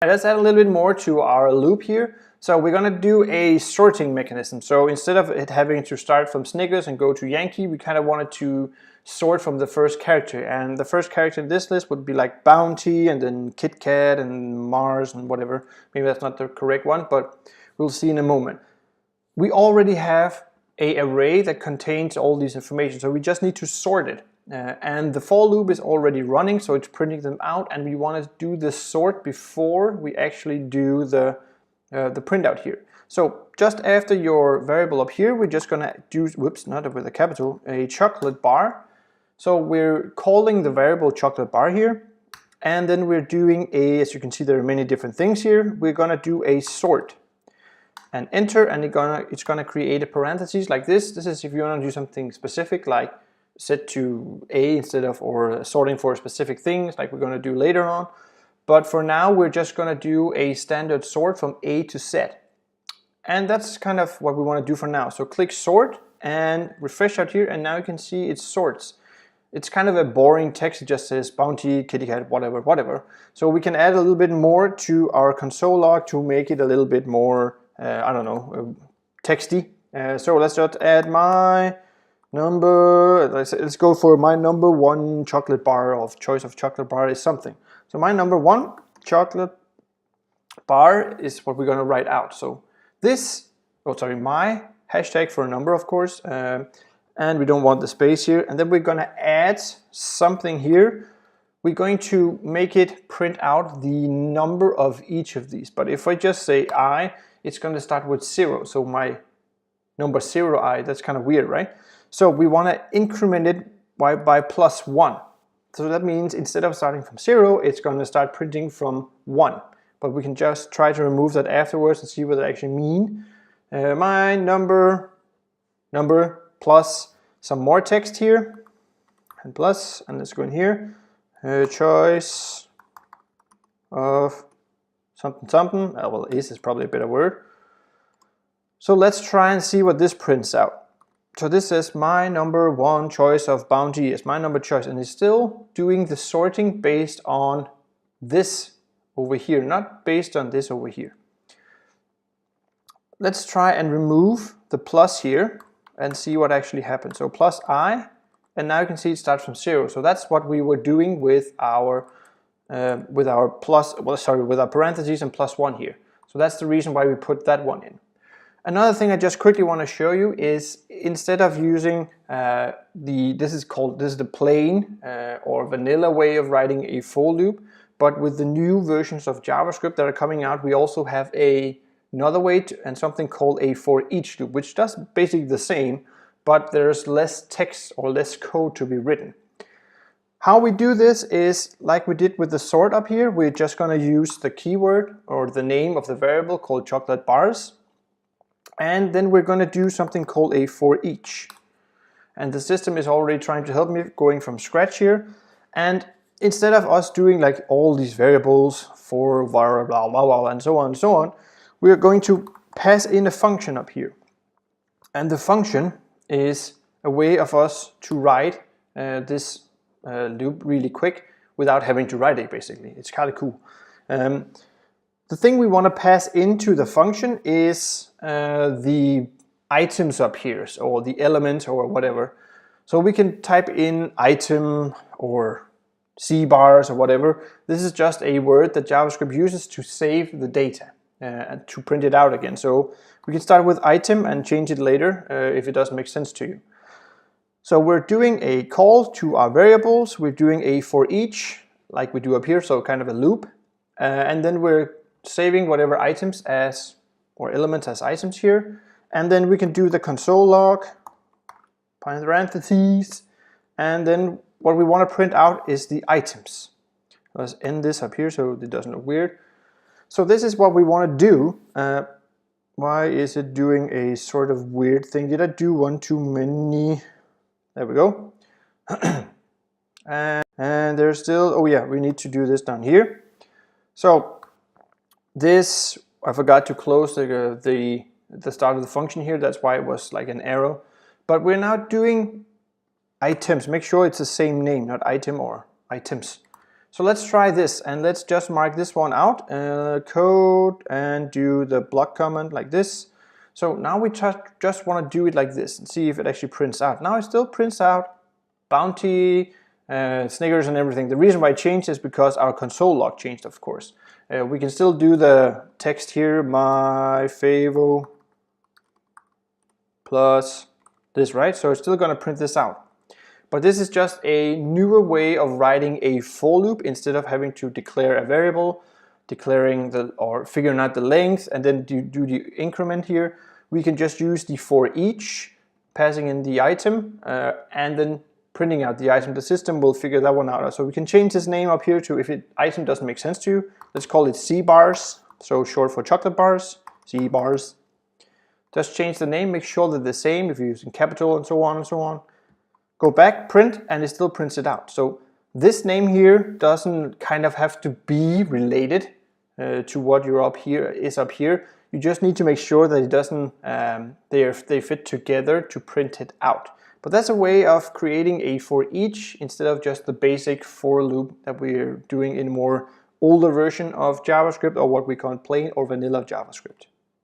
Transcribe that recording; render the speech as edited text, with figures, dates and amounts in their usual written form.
Let's add a little bit more to our loop here. So we're going to do a sorting mechanism. So instead of it having to start from Snickers and go to Yankee, we kind of wanted to sort from the first character. And the first character in this list would be like Bounty, and then Kit Kat and Mars and whatever. Maybe that's not the correct one, but we'll see in a moment. We already have an array that contains all these information, so we just need to sort it. And the for loop is already running, so it's printing them out, and we want to do the sort before we actually do the printout here. So just after your variable up here, we're just going to do, whoops, not with a capital, a chocolate bar. So we're calling the variable chocolate bar here, and then we're doing a, as you can see there are many different things here, we're going to do a sort. And enter, and it's gonna create a parentheses like this. This is if you want to do something specific, like set to A instead of, or sorting for specific things like we're going to do later on. But for now, we're just going to do a standard sort from A to Z. And that's kind of what we want to do for now. So click sort and refresh out here, and now you can see it sorts. It's kind of a boring text. It just says Bounty, Kitty Cat, whatever, whatever. So we can add a little bit more to our console log to make it a little bit more, I don't know, texty. So let's just add my number, let's go for my number one chocolate bar of choice of chocolate bar is something. So my number one chocolate bar is what we're going to write out. So this, oh sorry, my hashtag for a number, of course, and we don't want the space here. And then we're going to add something here. We're going to make it print out the number of each of these. But if I just say I, it's going to start with 0. So my number 0i, that's kind of weird, right? So we want to increment it by +1. So that means instead of starting from 0, it's going to start printing from 1. But we can just try to remove that afterwards and see what it actually means. My number plus some more text here, and plus, and let's go in here. Choice of something something. Well, is probably a better word. So let's try and see what this prints out. So this says my number one choice of Bounty is my number choice, and it's still doing the sorting based on this over here, not based on this over here. Let's try and remove the plus here and see what actually happens. So plus I, and now you can see it starts from 0. So that's what we were doing with our plus, well, sorry, with our parentheses and +1 here. So that's the reason why we put that one in. Another thing I just quickly want to show you is instead of using this is the plain or vanilla way of writing a for loop, but with the new versions of JavaScript that are coming out, we also have another way and something called a forEach loop, which does basically the same, but there's less text or less code to be written. How we do this is like we did with the sort up here. We're just going to use the keyword or the name of the variable called chocolate bars. And then we're going to do something called a forEach. And the system is already trying to help me going from scratch here. And instead of us doing like all these variables for blah, blah, blah, blah, and so on, we are going to pass in a function up here. And the function is a way of us to write this loop really quick without having to write it, basically. It's kind of cool. The thing we want to pass into the function is the items up here, or the element or whatever. So we can type in item or C bars or whatever. This is just a word that JavaScript uses to save the data and to print it out again. So we can start with item and change it later if it doesn't make sense to you. So we're doing a call to our variables. We're doing a forEach like we do up here, so kind of a loop. And then we're saving whatever items as, or elements as items here. And then we can do the console log, parentheses, and then what we want to print out is the items. Let's end this up here so it doesn't look weird. So this is what we want to do. Why is it doing a sort of weird thing? Did I do one too many? There we go. and there's still, oh yeah, we need to do this down here. So this, I forgot to close the start of the function here. That's why it was like an arrow. But we're now doing items. Make sure it's the same name, not item or items. So let's try this, and let's just mark this one out, code, and do the block comment like this. So now we just want to do it like this and see if it actually prints out. Now it still prints out bounty, Snickers and everything. The reason why I changed is because our console log changed, of course. We can still do the text here, my favo plus this, right? So it's still going to print this out. But this is just a newer way of writing a for loop instead of having to declare a variable, or figuring out the length, and then do the increment here. We can just use the forEach, passing in the item, and then printing out the item. The system will figure that one out. So we can change this name up here to, if item doesn't make sense to you, let's call it C bars, so short for chocolate bars, C bars. Just change the name, make sure they're the same if you're using capital and so on and so on. Go back, print, and it still prints it out. So this name here doesn't kind of have to be related to what is up here. You just need to make sure that it doesn't, they fit together to print it out. But that's a way of creating a forEach instead of just the basic for loop that we're doing in a more older version of JavaScript, or what we call plain or vanilla JavaScript.